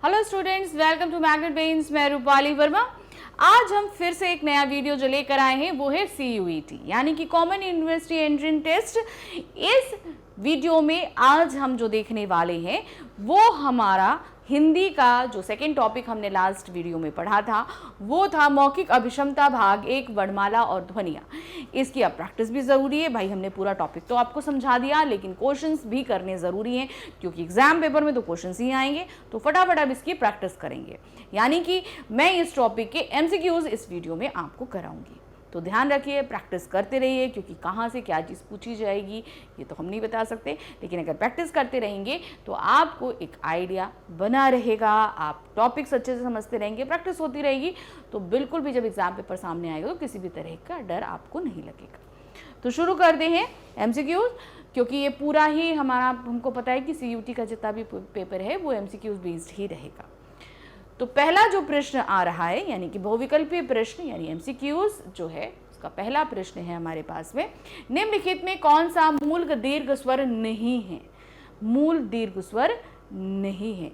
Hello students, welcome to Magnet Brains. मैं रूपाली वर्मा। आज हम फिर से एक नया वीडियो जो लेकर आए हैं वो है CUET यानी कि कॉमन यूनिवर्सिटी एंट्रेंस टेस्ट। इस वीडियो में आज हम जो देखने वाले हैं वो हमारा हिंदी का जो सेकंड टॉपिक हमने लास्ट वीडियो में पढ़ा था वो था मौखिक अभिक्षमता भाग 1 वर्णमाला और ध्वनियाँ। इसकी अब प्रैक्टिस भी ज़रूरी है भाई। हमने पूरा टॉपिक तो आपको समझा दिया लेकिन क्वेश्चंस भी करने ज़रूरी हैं क्योंकि एग्जाम पेपर में तो क्वेश्चंस ही आएंगे। तो फटाफट अब इसकी प्रैक्टिस करेंगे यानी कि मैं इस टॉपिक के MCQs इस वीडियो में आपको कराऊंगी। तो ध्यान रखिए, प्रैक्टिस करते रहिए क्योंकि कहाँ से क्या चीज़ पूछी जाएगी ये तो हम नहीं बता सकते, लेकिन अगर प्रैक्टिस करते रहेंगे तो आपको एक आइडिया बना रहेगा, आप टॉपिक्स अच्छे से समझते रहेंगे, प्रैक्टिस होती रहेगी तो बिल्कुल भी जब एग्जाम पेपर सामने आएगा तो किसी भी तरह का डर आपको नहीं लगेगा। तो शुरू करते हैं MCQs, क्योंकि ये पूरा ही हमको पता है कि CUET का जितना भी पेपर है वो MCQs बेस्ड ही रहेगा। तो पहला जो प्रश्न आ रहा है यानी कि बहुविकल्पीय प्रश्न यानी MCQs जो है उसका पहला प्रश्न है हमारे पास में, निम्नलिखित में कौन सा मूल दीर्घ स्वर नहीं है? मूल दीर्घ स्वर नहीं है।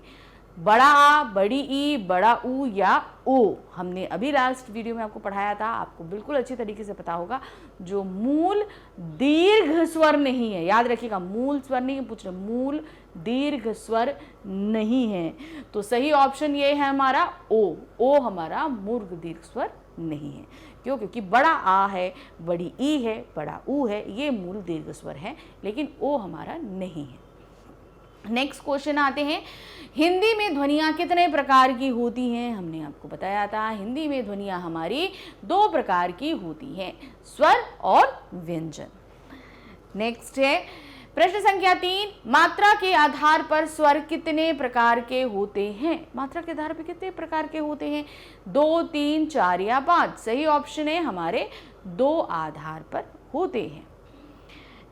बड़ा आ, बड़ी ई, बड़ा ऊ या ओ। हमने अभी लास्ट वीडियो में आपको पढ़ाया था, आपको बिल्कुल अच्छी तरीके से पता होगा। जो मूल दीर्घ स्वर नहीं है, याद रखिएगा, मूल स्वर नहीं है, पूछ रहे मूल दीर्घ स्वर नहीं है। तो सही ऑप्शन ये है हमारा ओ। ओ हमारा मूल दीर्घ स्वर नहीं है। क्यों? क्योंकि बड़ा आ है, बड़ी ई है, बड़ा ऊ है, ये मूल दीर्घ स्वर है, लेकिन ओ हमारा नहीं है। नेक्स्ट क्वेश्चन आते हैं, हिंदी में ध्वनियाँ कितने प्रकार की होती हैं? हमने आपको बताया था हिंदी में ध्वनियाँ हमारी 2 प्रकार की होती हैं, स्वर और व्यंजन। नेक्स्ट है प्रश्न संख्या 3, मात्रा के आधार पर स्वर कितने प्रकार के होते हैं? मात्रा के आधार पर कितने प्रकार के होते हैं? 2, 3, 4 या 5। सही ऑप्शन है हमारे 2 आधार पर होते हैं।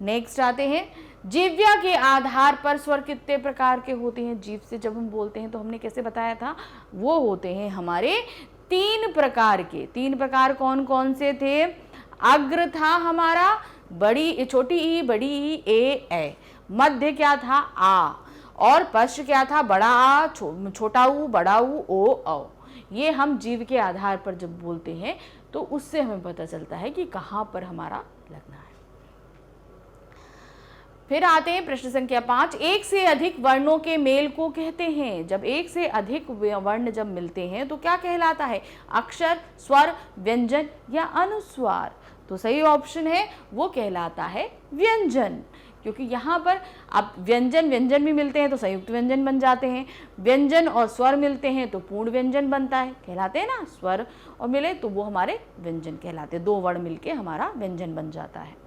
नेक्स्ट आते हैं, जीव्या के आधार पर स्वर कितने प्रकार के होते हैं? जीव से जब हम बोलते हैं तो हमने कैसे बताया था, वो होते हैं हमारे 3 प्रकार के। 3 प्रकार कौन कौन से थे? अग्र था हमारा, बड़ी छोटी ई, बड़ी ई, ए। मध्य क्या था? आ। और पश्च क्या था? बड़ा आ, छोटा ऊ, बड़ा ऊ, ओ, औ। ये हम जीव के आधार पर जब बोलते हैं तो उससे हमें पता चलता है कि कहाँ पर हमारा लगना है। फिर आते हैं प्रश्न संख्या 5, एक से अधिक वर्णों के मेल को कहते हैं। जब एक से अधिक वर्ण जब मिलते हैं तो क्या कहलाता है? अक्षर, स्वर, व्यंजन या अनुस्वार। तो सही ऑप्शन है वो कहलाता है व्यंजन, क्योंकि यहाँ पर अब व्यंजन भी मिलते हैं तो संयुक्त व्यंजन बन जाते हैं, व्यंजन और स्वर मिलते हैं तो पूर्ण व्यंजन बनता है, कहलाते हैं ना। स्वर और मिले तो वो हमारे व्यंजन कहलाते हैं, 2 वर्ण मिलके हमारा व्यंजन बन जाता है।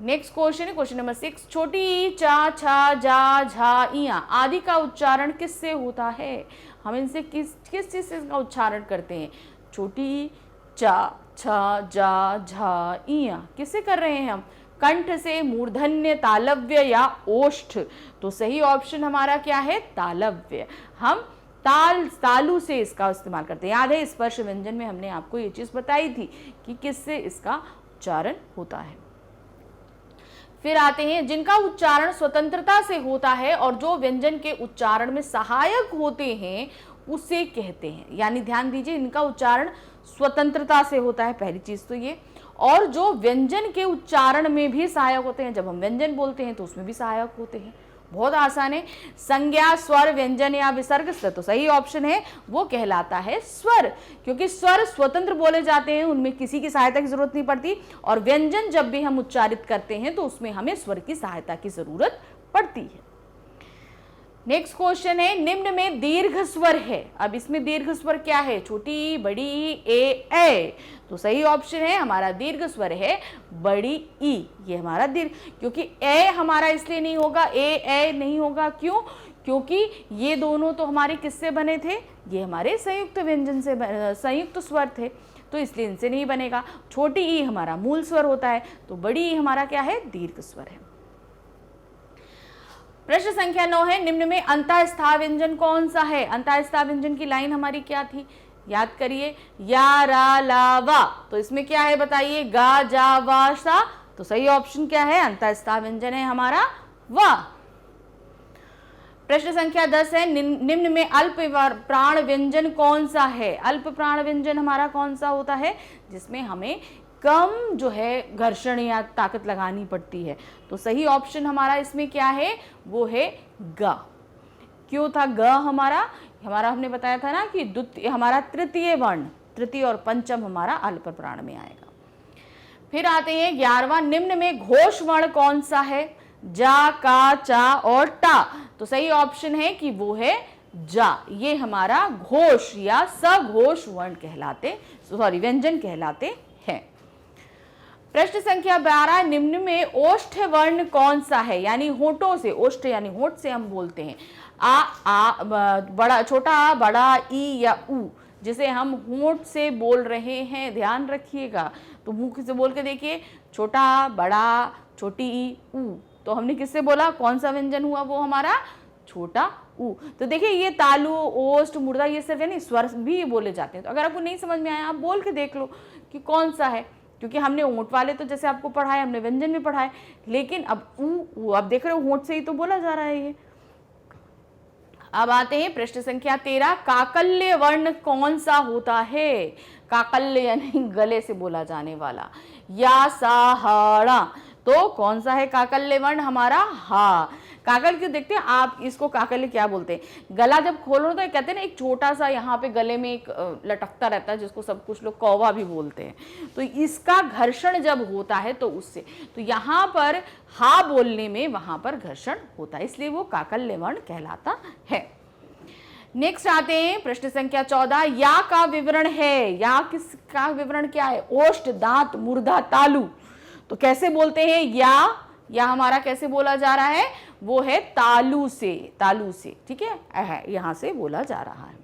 नेक्स्ट क्वेश्चन है क्वेश्चन नंबर 6, छोटी ई, चा, छा, जा, झा, इया आदि का उच्चारण किससे होता है? हम इनसे किस चीज से इसका उच्चारण करते हैं? छोटी ई, चा, छा, जा, झा, इया किससे कर रहे हैं हम? कंठ से, मूर्धन्य, तालव्य या ओष्ठ। तो सही ऑप्शन हमारा क्या है? तालव्य। हम तालु से इसका इस्तेमाल करते हैं। याद है स्पर्श व्यंजन में हमने आपको ये चीज बताई थी कि किससे इसका उच्चारण होता है। फिर आते हैं, जिनका उच्चारण स्वतंत्रता से होता है और जो व्यंजन के उच्चारण में सहायक होते हैं उसे कहते हैं। यानी ध्यान दीजिए, इनका उच्चारण स्वतंत्रता से होता है, पहली चीज तो ये, और जो व्यंजन के उच्चारण में भी सहायक होते हैं। जब हम व्यंजन बोलते हैं तो उसमें भी सहायक होते हैं। बहुत आसान है, संज्ञा, स्वर, व्यंजन या विसर्ग से। तो सही ऑप्शन है वो कहलाता है स्वर, क्योंकि स्वर स्वतंत्र बोले जाते हैं, उनमें किसी की सहायता की जरूरत नहीं पड़ती, और व्यंजन जब भी हम उच्चारित करते हैं तो उसमें हमें स्वर की सहायता की जरूरत पड़ती है। नेक्स्ट क्वेश्चन है, निम्न में दीर्घ स्वर है। अब इसमें दीर्घ स्वर क्या है? छोटी ई, बड़ी ई, ए। तो सही ऑप्शन है हमारा दीर्घ स्वर है बड़ी ई। ये हमारा दीर्घ, क्योंकि ए हमारा इसलिए नहीं होगा, ए नहीं होगा। क्यों? क्योंकि ये दोनों तो हमारे किससे बने थे? ये हमारे संयुक्त व्यंजन से, संयुक्त स्वर थे, तो इसलिए इनसे नहीं बनेगा। छोटी ई हमारा मूल स्वर होता है, तो बड़ी ई हमारा क्या है? दीर्घ स्वर है। प्रश्न संख्या 9 है, निम्न में अंतःस्था व्यंजन कौन सा है? अंतःस्था व्यंजन की लाइन हमारी क्या थी? याद करिए, या, रा, ला, वा। तो इसमें क्या है बताइए? गा, जा, वा, सा। तो सही ऑप्शन क्या है? अंतःस्था व्यंजन है हमारा वा। प्रश्न संख्या 10 है, निम्न में अल्प प्राण व्यंजन कौन सा है? अल्प प्राण व्यंजन हमारा कौन सा होता है जिसमें हमें कम जो है घर्षण या ताकत लगानी पड़ती है? तो सही ऑप्शन हमारा इसमें क्या है? वो है ग। क्यों था ग हमारा? हमने बताया था ना कि द्वितीय हमारा तृतीय वर्ण, तृतीय और पंचम हमारा अल्प प्राण में आएगा। फिर आते हैं 11वां, निम्न में घोष वर्ण कौन सा है? जा, का, चा और टा। तो सही ऑप्शन है कि वो है जा। ये हमारा घोष या सघोष वर्ण कहलाते, सॉरी व्यंजन कहलाते हैं। प्रश्न संख्या 12, निम्न में ओष्ठ वर्ण कौन सा है? यानी होठों से, ओष्ठ यानी होठ से हम बोलते हैं आ बड़ा, छोटा आ, बड़ा ई या ऊ, जिसे हम होठ से बोल रहे हैं, ध्यान रखिएगा। तो मुंह से बोल के देखिए, छोटा आ, बड़ा, छोटी ई, ऊ। तो हमने किससे बोला? कौन सा व्यंजन हुआ वो हमारा? छोटा ऊ। तो देखिए ये तालु, ओष्ठ, मुर्दा, ये सब है नहीं, स्वर भी बोले जाते हैं। तो अगर आपको नहीं समझ में आया आप बोल के देख लो कि कौन सा है, क्योंकि हमने ऊंट वाले तो जैसे आपको पढ़ाए, हमने व्यंजन में पढ़ाए, लेकिन अब ऊ अब देख रहे हो होंठ से ही तो बोला जा रहा है ये। अब आते हैं प्रश्न संख्या 13, काकल्य वर्ण कौन सा होता है? काकल्य यानी गले से बोला जाने वाला, या, सा, हा। तो कौन सा है काकल्य वर्ण हमारा? हा। काकल क्यों देखते हैं आप इसको, काकल्य क्या बोलते हैं? गला जब खोलो तो कहते हैं ना एक छोटा सा यहाँ पे गले में एक लटकता रहता है, जिसको सब कुछ लोग कौवा भी बोलते हैं। तो इसका घर्षण जब होता है तो उससे, तो यहाँ पर हा बोलने में वहां पर घर्षण होता है, इसलिए वो काकल्य वर्ण कहलाता है। नेक्स्ट आते हैं प्रश्न संख्या 14, या का विवरण है। या किसका विवरण क्या है? ओष्ठ, दांत, मुर्दा, तालु। तो कैसे बोलते हैं या हमारा कैसे बोला जा रहा है? वो है तालु से, तालु से, ठीक है, यहां से बोला जा रहा है।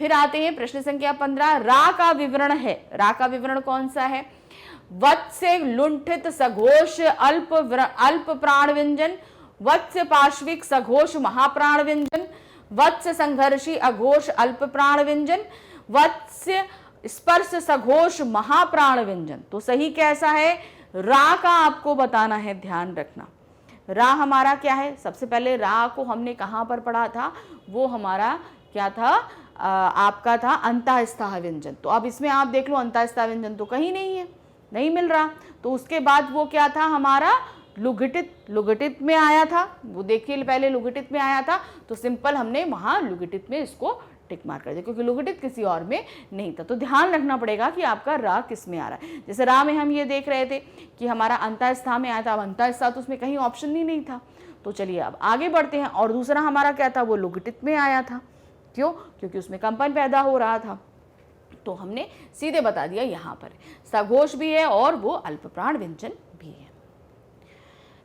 फिर आते हैं प्रश्न संख्या 15, रा का विवरण है। रा का विवरण कौन सा है? वत्स्य, लुंठित, सघोष, अल्प प्राण व्यंजन, वत्स्य पार्श्विक, सघोष, महाप्राण व्यंजन, वत्स्य संघर्षी, अघोष, अल्प प्राण व्यंजन, वत्स्य स्पर्श, सघोष, महाप्राण व्यंजन। तो सही कैसा है? रा का आपको बताना है, ध्यान रखना। रा हमारा क्या है? सबसे पहले रा को हमने कहां पर पढ़ा था? वो हमारा क्या था? आपका था अंतःस्थाह व्यंजन। तो अब इसमें आप देख लो, अंतःस्थाह व्यंजन तो कहीं नहीं है, नहीं मिल रहा। तो उसके बाद वो क्या था हमारा? लुघटित, लुघटित में आया था। वो देखिए पहले लुघटित में आया था, तो सिंपल हमने वहां लुघटित में इसको टिक मार कर दिया, क्योंकि लुघटित किसी और में नहीं था। तो ध्यान रखना पड़ेगा कि आपका रा किस में आ रहा है। जैसे रा में हम ये देख रहे थे कि हमारा अंतःस्थाह में आया था, अब अंतःस्थाह तो उसमें कहीं ऑप्शन ही नहीं था। तो चलिए अब आगे बढ़ते हैं। और दूसरा हमारा क्या था? वो लुघटित में आया था। क्यों? क्योंकि उसमें कंपन पैदा हो रहा था। तो हमने सीधे बता दिया यहाँ पर सघोष भी है और वो अल्प प्राण व्यंजन भी है।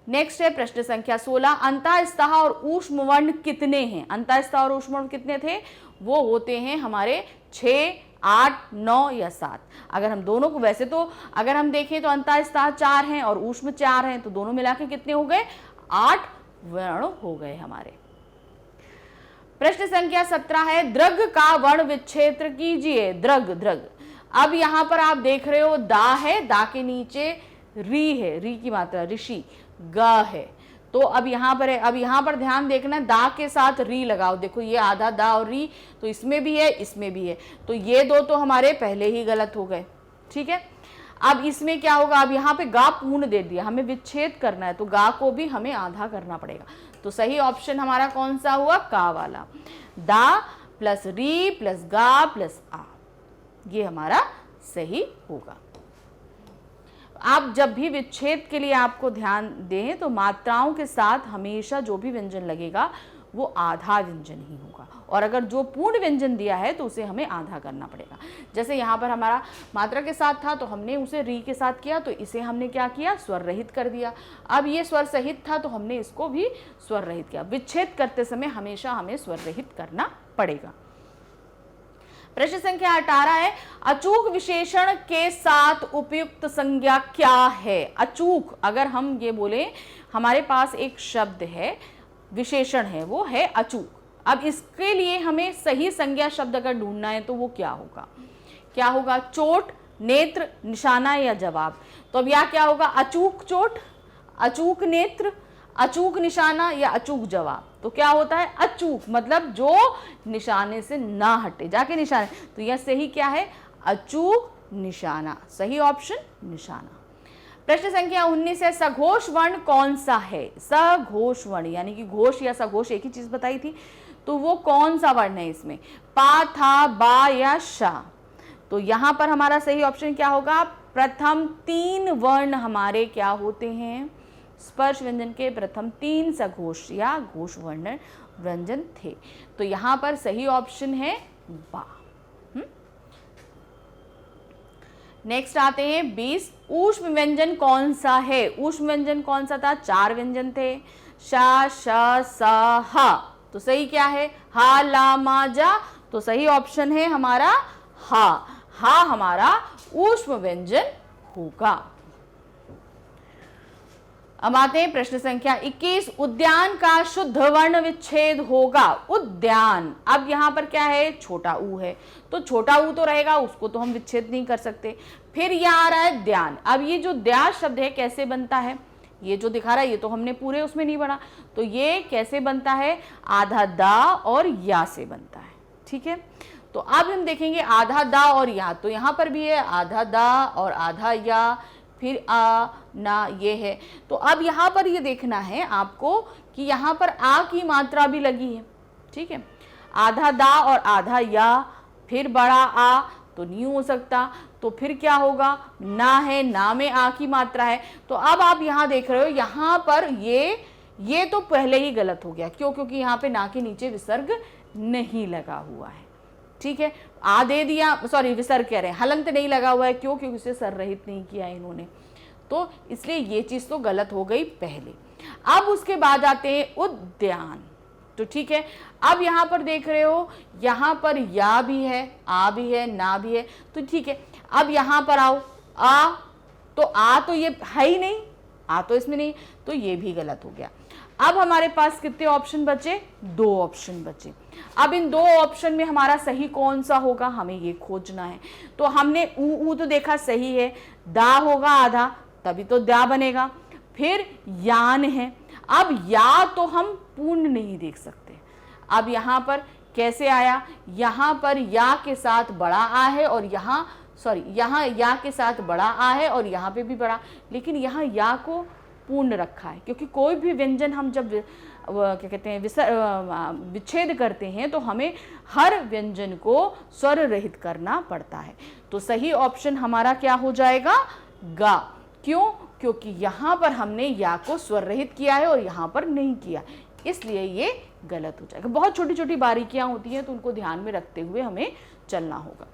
नेक्स्ट है प्रश्न संख्या 16, अंतःस्थाह और ऊष्म वर्ण कितने हैं? अंतःस्थाह और ऊष्म वर्ण कितने थे? वो होते हैं हमारे 6, 8, 9 या 7। अगर हम दोनों को, वैसे तो अगर हम देखें तो अंतःस्थाह 4 हैं और ऊष्म 4 हैं, तो दोनों मिला के कितने हो गए? 8 वर्ण हो गए हमारे। प्रश्न संख्या 17 है, द्रग का वर्ण विच्छेद कीजिए। Drug, drug. अब यहां पर आप देख रहे हो दा है, दा के नीचे री है, री की मात्रा ऋषि, ग है। तो अब यहाँ पर है, अब यहाँ पर ध्यान देखना, दा के साथ री लगाओ। देखो ये आधा दा और री, तो इसमें भी है, इसमें भी है। तो ये दो तो हमारे पहले ही गलत हो गए, ठीक है। अब इसमें क्या होगा? अब यहाँ पे गा पूर्ण दे दिया, हमें विच्छेद करना है, तो गा को भी हमें आधा करना पड़ेगा। तो सही ऑप्शन हमारा कौन सा हुआ? का वाला। दा प्लस री प्लस गा प्लस आ, ये हमारा सही होगा। आप जब भी विच्छेद के लिए आपको ध्यान दें तो मात्राओं के साथ हमेशा जो भी व्यंजन लगेगा वो आधा व्यंजन ही होगा, और अगर जो पूर्ण व्यंजन दिया है तो उसे हमें आधा करना पड़ेगा। जैसे यहाँ पर हमारा मात्रा के साथ था तो हमने उसे री के साथ किया, तो इसे हमने क्या किया? स्वर रहित कर दिया। अब ये स्वर सहित था तो हमने इसको भी स्वर रहित किया। विच्छेद करते समय हमेशा हमें स्वर रहित करना पड़ेगा। प्रश्न संख्या 18 है, अचूक विशेषण के साथ उपयुक्त संज्ञा क्या है? अचूक, अगर हम ये बोले हमारे पास एक शब्द है, विशेषण है, वो है अचूक। अब इसके लिए हमें सही संज्ञा शब्द अगर ढूंढना है तो वो क्या होगा? क्या होगा? चोट, नेत्र, निशाना या जवाब। तो अब यह क्या होगा? अचूक चोट, अचूक नेत्र, अचूक निशाना या अचूक जवाब? तो क्या होता है? अचूक, मतलब जो निशाने से ना हटे, जाके निशाने। तो यह सही क्या है? अचूक निशाना। सही ऑप्शन निशाना। प्रश्न संख्या 19 है, सघोष वर्ण कौन सा है? सघोष वर्ण यानी कि घोष या सघोष एक ही चीज बताई थी, तो वो कौन सा वर्ण है इसमें? पा, था, बा या शा? तो यहां पर हमारा सही ऑप्शन क्या होगा? प्रथम 3 वर्ण हमारे क्या होते हैं? स्पर्श व्यंजन के प्रथम 3 सघोष या घोष वर्ण व्यंजन थे। तो यहां पर सही ऑप्शन है बा। नेक्स्ट आते हैं 20, ऊष्म व्यंजन कौन सा है? ऊष्म व्यंजन कौन सा था? 4 व्यंजन थे, शा, श, स, ह। तो सही क्या है? हा, ला, मा, जा। तो सही ऑप्शन है हमारा हा। हा हमारा ऊष्म व्यंजन होगा। अब आते हैं प्रश्न संख्या 21, उद्यान का शुद्ध वर्ण विच्छेद होगा। उद्यान, अब यहां पर क्या है? छोटा ऊ है, तो छोटा ऊ तो रहेगा, उसको तो हम विच्छेद नहीं कर सकते। फिर यहां आ रहा है ध्यान। अब ये जो द्या शब्द है कैसे बनता है? ये जो दिखा रहा है ये तो हमने पूरे उसमें नहीं पढ़ा, तो ये कैसे बनता है? आधा दा और या से बनता है। ठीक है, तो अब हम देखेंगे आधा दा और या। तो यहां पर भी है आधा दा और आधा या, फिर आ, ना, ये है। तो अब यहां पर ये देखना है आपको कि यहां पर आ की मात्रा भी लगी है। ठीक है, आधा दा और आधा या, फिर बड़ा आ तो नहीं हो सकता, तो फिर क्या होगा? ना है, ना में आ की मात्रा है। तो अब आप यहां देख रहे हो, यहां पर ये तो पहले ही गलत हो गया। क्यों? क्योंकि यहां पे ना के नीचे विसर्ग नहीं लगा हुआ है। ठीक है, आ दे दिया, सॉरी विसर्ग कह रहे हैं, हलंत नहीं लगा हुआ है। क्यों? क्योंकि उसे सर रहित नहीं किया इन्होंने, तो इसलिए ये चीज तो गलत हो गई पहले। अब उसके बाद आते हैं उद्यान। तो ठीक है, अब यहां पर देख रहे हो, यहां पर या भी है, आ भी है, ना भी है। तो ठीक है, अब यहां पर आओ, आ, तो आ तो ये है ही नहीं, आ तो इसमें नहीं, तो ये भी गलत हो गया। अब हमारे पास कितने ऑप्शन बचे? 2 ऑप्शन बचे। अब इन 2 ऑप्शन में हमारा सही कौन सा होगा, हमें ये खोजना है। तो हमने ऊ तो देखा सही है, दा होगा आधा, तभी तो द्या बनेगा। फिर यान है, अब या तो हम पूर्ण नहीं देख सकते। अब यहां पर कैसे आया? यहां पर या के साथ बड़ा आ है और यहां या के साथ बड़ा आ है और यहां पे भी बड़ा, लेकिन यहां या को पूर्ण रखा है, क्योंकि कोई भी व्यंजन हम जब क्या कहते हैं विच्छेद करते हैं तो हमें हर व्यंजन को स्वर रहित करना पड़ता है। तो सही ऑप्शन हमारा क्या हो जाएगा? गा। क्यों? क्योंकि यहां पर हमने या को स्वर रहित किया है और यहां पर नहीं किया, इसलिए ये गलत हो जाएगा। बहुत छोटी छोटी बारीकियां होती हैं, तो उनको ध्यान में रखते हुए हमें चलना होगा।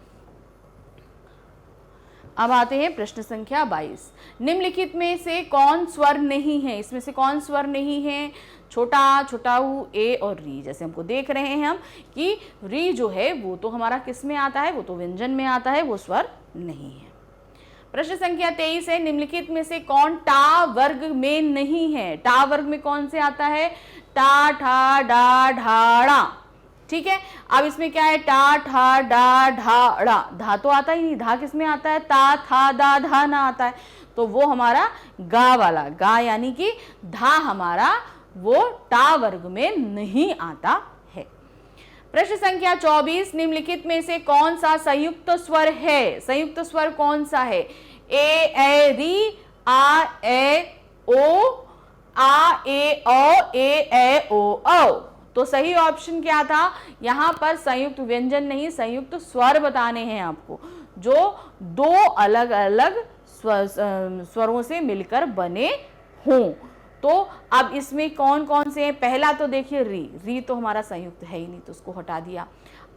अब आते हैं प्रश्न संख्या 22, निम्नलिखित में से कौन स्वर नहीं है? इसमें से कौन स्वर नहीं है? छोटा, छोटा ऊ, ए और री। जैसे हमको देख रहे हैं हम कि री जो है वो तो हमारा किस में आता है? वो तो व्यंजन में आता है, वो स्वर नहीं है। प्रश्न संख्या 23 है, निम्नलिखित में से कौन टा वर्ग में नहीं है? टा वर्ग में कौन से आता है? टा, ठा, डा, ढा, ड़ा। ठीक है, अब इसमें क्या है? टा, ठा, डा, ढा, ड़ा। धा तो आता ही नहीं, धा किस में आता है? ता, था, दा, धा ना आता है, तो वो हमारा गा वाला, गा यानी कि धा हमारा वो टा वर्ग में नहीं आता है। प्रश्न संख्या 24, निम्नलिखित में से कौन सा संयुक्त स्वर है? संयुक्त स्वर कौन सा है? ए, री, आ, ए, ओ, आ, ए, ओ, ए, ओ, औ। तो सही ऑप्शन क्या था? यहां पर संयुक्त व्यंजन नहीं, संयुक्त स्वर बताने हैं आपको, जो 2 अलग अलग स्वरों से मिलकर बने हों। तो अब इसमें कौन कौन से हैं? पहला तो देखिए री, री तो हमारा संयुक्त है ही नहीं, तो उसको हटा दिया।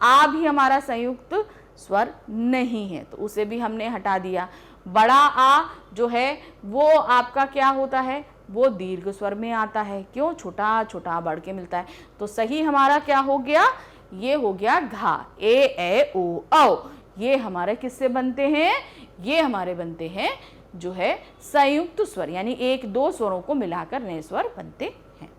आ भी हमारा संयुक्त स्वर नहीं है, तो उसे भी हमने हटा दिया। बड़ा आ जो है वो आपका क्या होता है? वो दीर्घ स्वर में आता है। क्यों? छोटा छोटा बढ़ के मिलता है, तो सही हमारा क्या हो गया? ये हो गया घा। ए, ओ, औ। ये हमारे किससे बनते हैं? ये हमारे बनते हैं जो है संयुक्त स्वर, यानी 1-2 स्वरों को मिलाकर नए स्वर बनते हैं।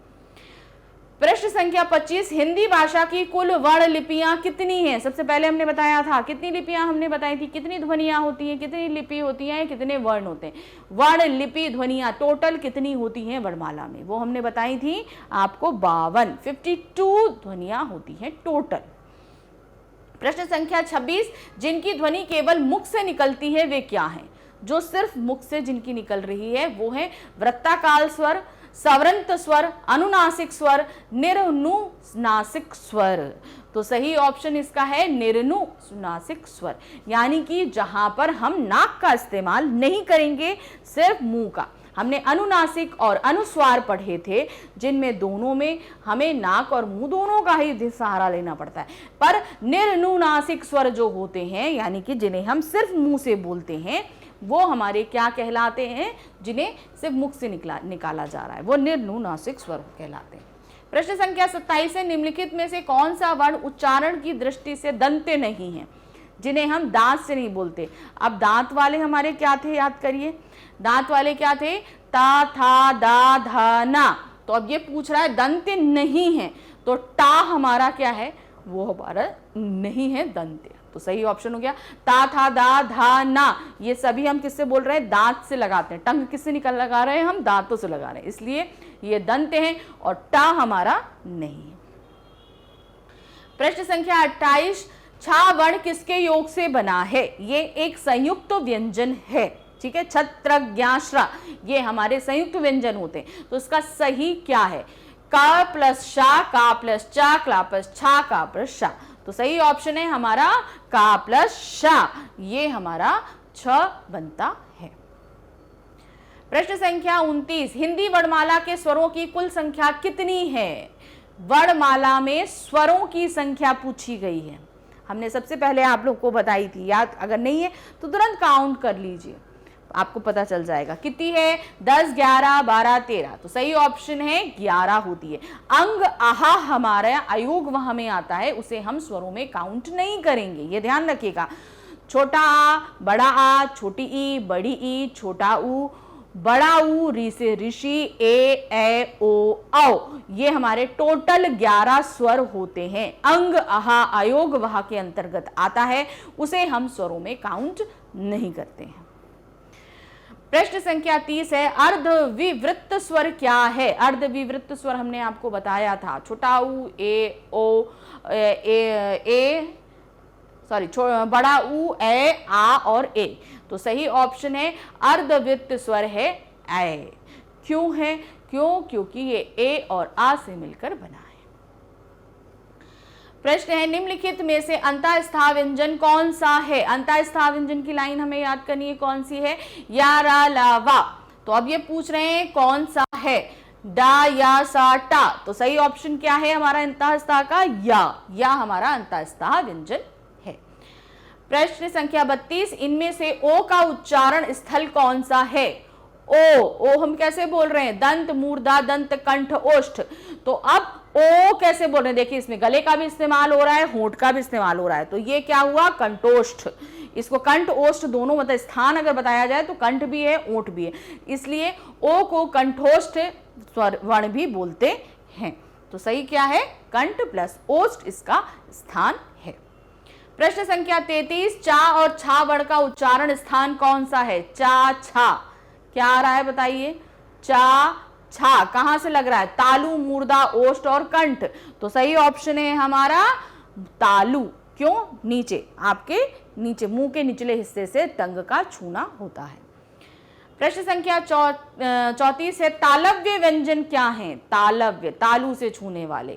प्रश्न संख्या 25, हिंदी भाषा की कुल वर्ण लिपियां कितनी हैं? सबसे पहले हमने बताया था कितनी लिपियां हमने बताई थी, कितनी ध्वनियां होती हैं, कितनी लिपि होती हैं, कितने वर्ण होते हैं। वर्ण लिपि ध्वनियां टोटल कितनी होती हैं वर्णमाला में, वो हमने बताई थी आपको 52 ध्वनियां होती हैं टोटल। प्रश्न संख्या 26, जिनकी ध्वनि केवल मुख से निकलती है वे क्या हैं? जो सिर्फ मुख से जिनकी निकल रही है वो है वृत्ताकाल स्वर, सवरंत स्वर, अनुनासिक स्वर, निर्नुनासिक स्वर। तो सही ऑप्शन इसका है निर्नुनासिक स्वर, यानी कि जहां पर हम नाक का इस्तेमाल नहीं करेंगे, सिर्फ मुंह का। हमने अनुनासिक और अनुस्वार पढ़े थे, जिनमें दोनों में हमें नाक और मुंह दोनों का ही सहारा लेना पड़ता है। पर निर्नुनासिक स्वर जो होते हैं, यानी कि जिन्हें हम सिर्फ मुंह से बोलते हैं, वो हमारे क्या कहलाते हैं? जिन्हें सिर्फ मुख से निकाला जा रहा है, वो निर्नुनासिक स्वर कहलाते हैं। प्रश्न संख्या 27 है, निम्नलिखित में से कौन सा वर्ण उच्चारण की दृष्टि से दंत्य नहीं है, जिन्हें हम दांत से नहीं बोलते? अब दांत वाले हमारे क्या थे, याद करिए। दांत वाले क्या थे? ता, था, दा, धा, ना। तो अब ये पूछ रहा है दंत्य नहीं है, तो टा हमारा क्या है? वो हमारा नहीं है दंत्य। तो सही ऑप्शन हो गया ता, था, दा, धा, ना। ये सभी हम किससे बोल रहे हैं? दांत से लगाते हैं। टंग किससे निकल लगा रहे हैं? हम दांतों से लगा रहे हैं, इसलिए ये दंत्य हैं और टा हमारा नहीं है। प्रश्न संख्या 28, छा वर्ण किसके योग से बना है? ये एक संयुक्त व्यंजन है, ठीक है। छत्र, ज्ञाश्रा, ये हमारे संयुक्त व्यंजन होते हैं। तो इसका सही क्या है? का प्लस शा, का प्लस चा, क्ला प्लस छा, का प्लस शा। तो सही ऑप्शन है हमारा का प्लस शा, ये हमारा छ बनता है। प्रश्न संख्या 29, हिंदी वर्णमाला के स्वरों की कुल संख्या कितनी है? वर्णमाला में स्वरों की संख्या पूछी गई है, हमने सबसे पहले आप लोग को बताई थी, याद अगर नहीं है तो तुरंत काउंट कर लीजिए, आपको पता चल जाएगा कितनी है। 10, 11, 12, 13। तो सही ऑप्शन है 11 होती है। अंग आहा हमारा अयोग वह में आता है, उसे हम स्वरों में काउंट नहीं करेंगे, ये ध्यान रखिएगा। छोटा आ, बड़ा आ, छोटी ई, बड़ी ई, छोटा ऊ, बड़ा ऊ, री से ऋषि, ए ओ औ, ये हमारे टोटल 11 स्वर होते हैं। अंग आहा अयोग वह के अंतर्गत आता है, उसे हम स्वरों में काउंट नहीं करते हैं। प्रश्न संख्या 30 है, अर्धविवृत्त स्वर क्या है? अर्धविवृत्त स्वर हमने आपको बताया था, छोटा ऊ, ए ओ, बड़ा ऊ, ए, आ और ए। तो सही ऑप्शन है अर्धवृत्त स्वर है ए। क्यों है? क्योंकि ये ए और आ से मिलकर बना है। प्रश्न है, निम्नलिखित में से अंतःस्था व्यंजन कौन सा है? अंतःस्था व्यंजन की लाइन हमें याद करनी है, कौन सी है? या, रा, ला, वा। तो अब ये पूछ रहे हैं कौन सा है? डा, या, सा, टा। तो सही ऑप्शन क्या है हमारा अंतःस्था का? या हमारा अंतःस्था व्यंजन है। प्रश्न संख्या 32, इनमें से ओ का उच्चारण स्थल कौन सा है? ओ हम कैसे बोल रहे हैं? दंत, मूर्धा, दंत, कंठ, ओष्ठ। तो अब ओ कैसे बोल रहे हैं? देखिए इसमें गले का भी इस्तेमाल हो रहा है, होंठ का भी इस्तेमाल हो रहा है, तो ये क्या हुआ? कंठोष्ठ। इसको कंठ ओष्ठ दोनों मतलब स्थान अगर बताया जाए तो कंठ भी है, ओंठ भी है, इसलिए ओ को कंठोष्ठ स्वर वर्ण भी बोलते हैं। तो सही क्या है? कंठ प्लस ओष्ठ इसका स्थान है। प्रश्न संख्या 33, चा और छा वर्ण का उच्चारण स्थान कौन सा है? चा, छा, क्या आ रहा है बताइए? चा, छा कहां से लग रहा है? तालु, मूर्धा, ओष्ठ और कंठ। तो सही ऑप्शन है हमारा तालु। क्यों? नीचे, आपके नीचे मुंह के निचले हिस्से से टंग का छूना होता है। प्रश्न संख्या 34 है, तालव्य व्यंजन क्या है? तालव्य, तालु से छूने वाले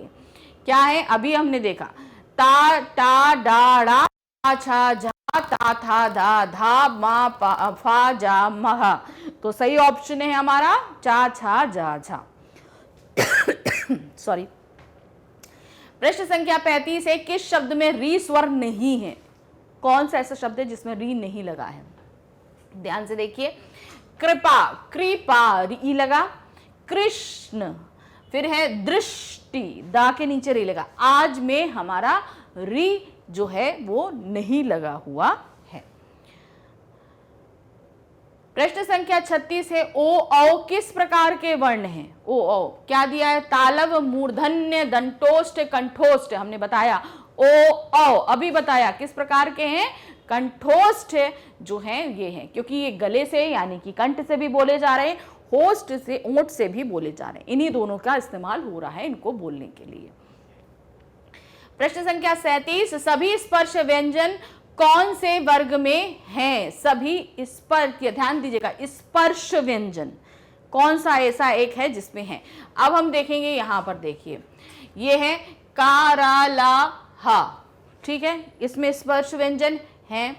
क्या है? अभी हमने देखा ता, टा, डा, डा, छा, झा, ता, था, धा, धा, मा, पा, फा, जा, महा। तो सही ऑप्शन है हमारा चा, छा, जा, झा। सॉरी। प्रश्न संख्या 35 है, किस शब्द में री स्वर नहीं है? कौन सा ऐसा शब्द है जिसमें री नहीं लगा है? ध्यान से देखिए, कृपा, कृपा, री लगा। कृष्ण, फिर है दृष्टि, दा के नीचे री लगा। आज में हमारा री जो है वो नहीं लगा हुआ है। प्रश्न संख्या 36 है ओ औ किस प्रकार के वर्ण हैं? ओ औ क्या दिया है? तालव, मूर्धन्य, दंतोष्ठ, कंठोष्ठ। हमने बताया ओ औ अभी बताया किस प्रकार के हैं? कंठोष्ठ जो हैं ये हैं, क्योंकि ये गले से यानी कि कंठ से भी बोले जा रहे हैं, होस्ट से ओंठ से भी बोले जा रहे हैं। इन्हीं दोनों का इस्तेमाल हो रहा है इनको बोलने के लिए। प्रश्न संख्या 37 सभी स्पर्श व्यंजन कौन से वर्ग में हैं? सभी स्पर्श, ध्यान दीजिएगा, स्पर्श व्यंजन कौन सा ऐसा एक है जिसमें है? अब हम देखेंगे यहां पर, देखिए ये है का, रा, ला, हा, ठीक है, इसमें स्पर्श व्यंजन है।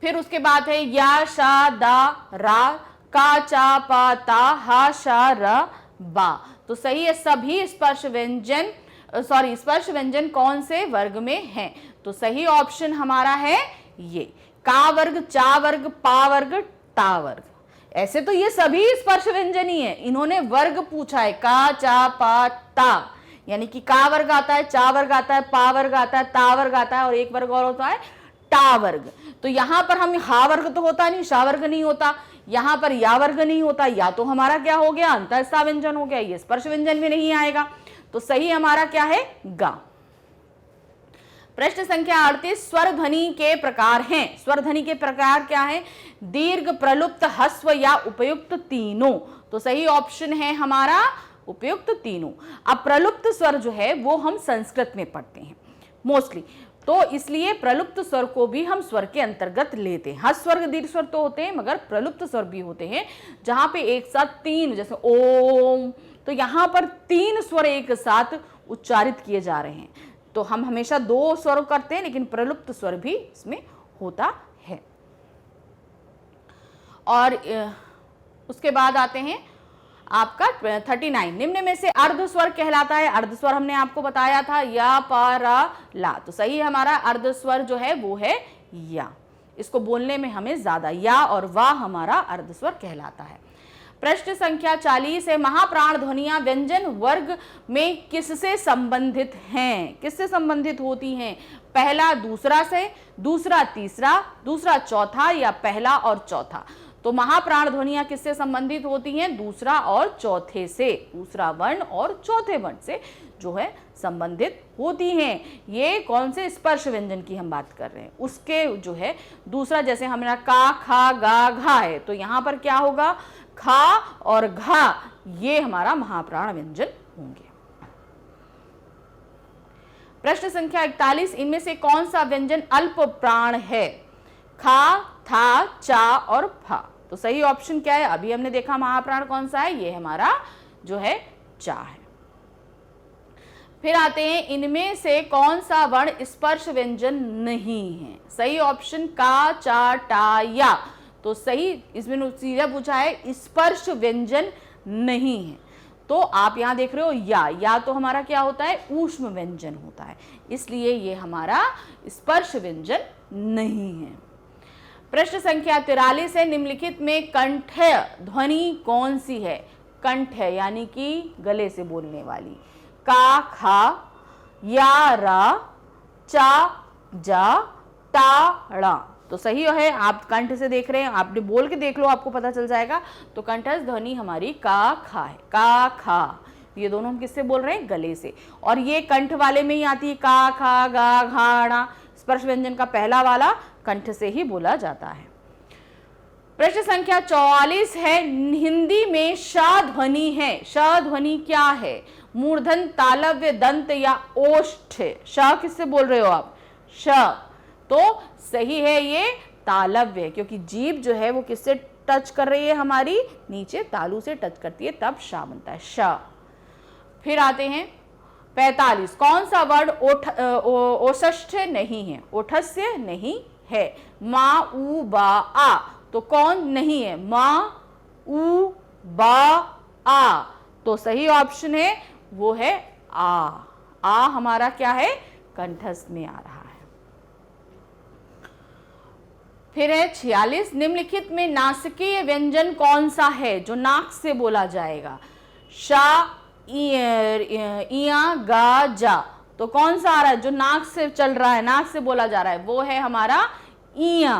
फिर उसके बाद है या, शा, दा, रा, का, चा, पा, ता, हा, शा, र, बा। तो सही है, सभी स्पर्श व्यंजन स्पर्श व्यंजन कौन से वर्ग में हैं? तो सही ऑप्शन हमारा है ये, का वर्ग, चा वर्ग, पा वर्ग, ता वर्ग। ऐसे तो ये सभी स्पर्श व्यंजन ही है, इन्होंने वर्ग पूछा है, का, चा, पा, ता, यानी कि का वर्ग आता है, चा वर्ग आता है, पा वर्ग आता है, ता वर्ग आता है, और एक वर्ग और होता है टा वर्ग। तो यहां पर हम हा वर्ग तो होता नहीं, शा वर्ग नहीं होता, यहां पर या वर्ग नहीं होता, या तो हमारा क्या हो गया? अंतःस्था व्यंजन हो गया, ये स्पर्श व्यंजन भी नहीं आएगा। तो सही हमारा क्या है? गा। प्रश्न संख्या 38 स्वर ध्वनि के प्रकार हैं। स्वर ध्वनि के प्रकार क्या है? दीर्घ, प्रलुप्त, ह्रस्व या उपयुक्त तीनों। तो सही ऑप्शन है हमारा उपयुक्त तीनों। अब प्रलुप्त स्वर जो है वो हम संस्कृत में पढ़ते हैं मोस्टली, तो इसलिए प्रलुप्त स्वर को भी हम स्वर के अंतर्गत लेते हैं। ह्रस्व स्वर, दीर्घ स्वर तो होते हैं, मगर प्रलुप्त स्वर भी होते हैं जहां पे एक साथ तीन, जैसे ओम, तो यहां पर तीन स्वर एक साथ उच्चारित किए जा रहे हैं। तो हम हमेशा दो स्वर करते हैं, लेकिन प्रलुप्त स्वर भी इसमें होता है। और उसके बाद आते हैं आपका 39, निम्न में से अर्ध स्वर कहलाता है। अर्ध स्वर हमने आपको बताया था, या, पा, रा, ला। तो सही हमारा अर्ध स्वर जो है वो है या। इसको बोलने में हमें ज्यादा, या और वा हमारा अर्ध स्वर कहलाता है। प्रश्न संख्या 40 है महाप्राण ध्वनियां व्यंजन वर्ग में किससे संबंधित हैं? किससे संबंधित होती हैं? पहला दूसरा से, दूसरा तीसरा, दूसरा चौथा, या पहला और चौथा। तो महाप्राण ध्वनियां किससे संबंधित होती हैं? दूसरा और चौथे से, दूसरा वर्ण और चौथे वर्ण से जो है संबंधित होती हैं। ये कौन से स्पर्श व्यंजन की हम बात कर रहे हैं, उसके जो है दूसरा, जैसे हमारा का, खा, गा, घा है, तो यहां पर क्या होगा? खा और घा, ये हमारा महाप्राण व्यंजन होंगे। प्रश्न संख्या 41 इनमें से कौन सा व्यंजन अल्प प्राण है? खा, था, चा और फा। तो सही ऑप्शन क्या है? अभी हमने देखा महाप्राण कौन सा है, ये हमारा जो है चा है। फिर आते हैं इनमें से कौन सा वर्ण स्पर्श व्यंजन नहीं है? सही ऑप्शन का, चा, टा, या। तो सही इसमें सीधा पूछा है स्पर्श व्यंजन नहीं है, तो आप यहां देख रहे हो या तो हमारा क्या होता है? ऊष्म व्यंजन होता है, इसलिए ये हमारा स्पर्श व्यंजन नहीं है। प्रश्न संख्या 43 है निम्नलिखित में कंठ्य ध्वनि कौन सी है? कंठ्य यानी कि गले से बोलने वाली, का, खा, या, रा, चा, जा, टा, ड़ा। तो सही है, आप कंठ से देख रहे हैं, आपने बोल के देख लो, आपको पता चल जाएगा। तो कंठस्थ ध्वनि हमारी का, खा है, का, खा। ये दोनों हम किससे बोल रहे हैं? गले से। और ये कंठ वाले में ही आती है, का, खा, गा, घा, णा। स्पर्श व्यंजन का पहला वाला कंठ से ही बोला जाता है। प्रश्न संख्या 44 है हिंदी में श ध्वनि है। श ध्वनि क्या है? मूर्धन, तालव्य, दंत या ओष्ठ। श किससे बोल रहे हो आप? श। तो सही है ये तालव्य, क्योंकि जीभ जो है वो किससे टच कर रही है? हमारी नीचे तालू से टच करती है, तब शा बनता है, श। फिर आते हैं 45, कौन सा वर्ड ओष्ठ नहीं है? ओठस्य नहीं है। मा, उ, बा, आ। तो कौन नहीं है? मा, उ, बा, आ। तो सही ऑप्शन है वो है आ हमारा क्या है? कंठस्थ में आ रहा है। फिर है 46, निम्नलिखित में नासिकीय व्यंजन कौन सा है जो नाक से बोला जाएगा? शा, इया, गा, जा। तो कौन सा आ रहा है जो नाक से चल रहा है, नाक से बोला जा रहा है? वो है हमारा इया,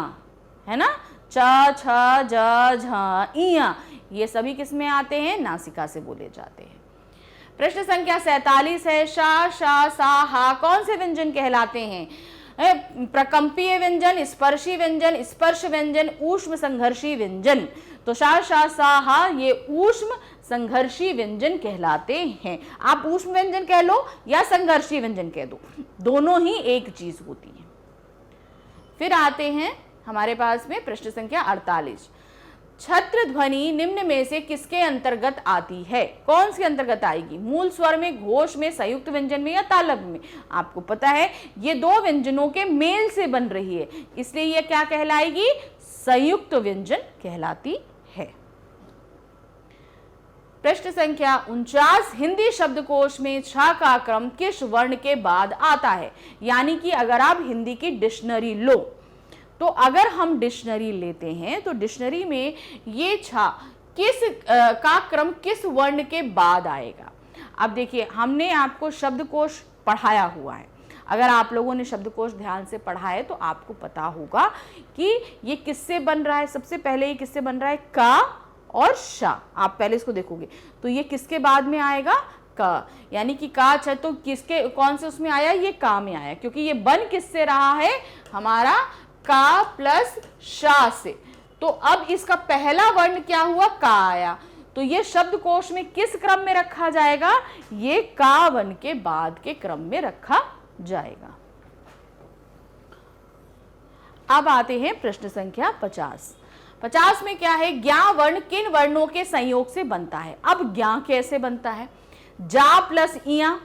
है ना? च, छ, ज, झ, इया, ये सभी किस में आते हैं? नासिका से बोले जाते हैं। प्रश्न संख्या 47 है, शा, शा, सा, हा कौन से व्यंजन कहलाते हैं? प्रकंपीय व्यंजन, स्पर्शी व्यंजन, स्पर्श व्यंजन, ऊष्म संघर्षी व्यंजन। तो शा, शा, सा, हा ये ऊष्म संघर्षी व्यंजन कहलाते हैं। आप ऊष्म व्यंजन कह लो या संघर्षी व्यंजन कह दो, दोनों ही एक चीज होती है। फिर आते हैं हमारे पास में प्रश्न संख्या 48, छत्र ध्वनि निम्न में से किसके अंतर्गत आती है? कौन सी अंतर्गत आएगी? मूल स्वर में, घोष में, संयुक्त व्यंजन में या तालव्य में? आपको पता है ये दो व्यंजनों के मेल से बन रही है, इसलिए ये क्या कहलाएगी? संयुक्त व्यंजन कहलाती है। प्रश्न संख्या 49, हिंदी शब्दकोश में छ का क्रम किस वर्ण के बाद आता है? यानी कि अगर आप हिंदी की डिक्शनरी लो, तो अगर हम डिक्शनरी लेते हैं तो डिक्शनरी में ये छ किस का क्रम किस वर्ण के बाद आएगा? अब देखिए, हमने आपको शब्दकोश पढ़ाया हुआ है, अगर आप लोगों ने शब्दकोश ध्यान से पढ़ा है तो आपको पता होगा कि ये किससे बन रहा है। सबसे पहले ये किससे बन रहा है? का और शा। आप पहले इसको देखोगे तो ये किसके बाद में आएगा? का, यानी कि का छ तो किसके, कौन से उसमें आया? ये का में आया, क्योंकि ये बन किससे रहा है? हमारा का प्लस शा से। तो अब इसका पहला वर्ण क्या हुआ? का आया, तो ये शब्दकोश में किस क्रम में रखा जाएगा? ये का वर्ण के बाद के क्रम में रखा जाएगा। अब आते हैं प्रश्न संख्या 50। 50 में क्या है? ज्ञा वर्ण किन वर्णों के संयोग से बनता है? अब ज्ञा कैसे बनता है? जा प्लस इया,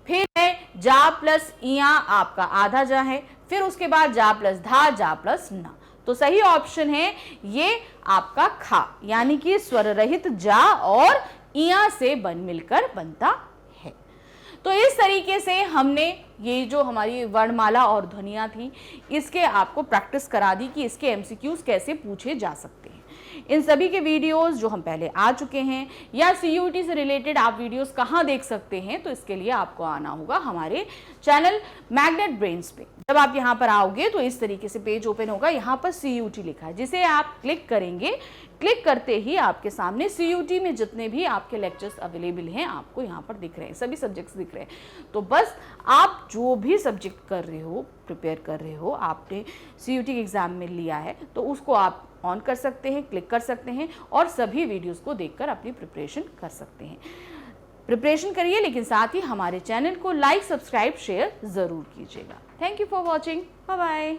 फिर है जा प्लस इया आपका आधा जा है, फिर उसके बाद जा प्लस धा, जा प्लस ना। तो सही ऑप्शन है ये आपका खा, यानी कि स्वर रहित जा और इया से बन मिलकर बनता है। तो इस तरीके से हमने ये जो हमारी वर्णमाला और ध्वनियाँ थी, इसके आपको प्रैक्टिस करा दी कि इसके एमसीक्यूज कैसे पूछे जा सकते हैं। इन सभी के वीडियोस जो हम पहले आ चुके हैं, या सीयूईटी से रिलेटेड आप वीडियोस कहाँ देख सकते हैं, तो इसके लिए आपको आना होगा हमारे चैनल मैग्नेट ब्रेन्स पे। जब आप यहाँ पर आओगे तो इस तरीके से पेज ओपन होगा, यहाँ पर सीयूईटी लिखा है, जिसे आप क्लिक करेंगे। क्लिक करते ही आपके सामने सीयूईटी में जितने भी आपके लेक्चर्स अवेलेबल हैं आपको यहाँ पर दिख रहे हैं, सभी सब्जेक्ट्स दिख रहे हैं। तो बस आप जो भी सब्जेक्ट कर रहे हो, प्रिपेयर कर रहे हो, आपने सीयूईटी के एग्जाम में लिया है, तो उसको आप ऑन कर सकते हैं, क्लिक कर सकते हैं और सभी वीडियोस को देखकर अपनी प्रिपरेशन कर सकते हैं। प्रिपरेशन करिए, लेकिन साथ ही हमारे चैनल को लाइक, सब्सक्राइब, शेयर जरूर कीजिएगा। Thank you for watching. Bye bye.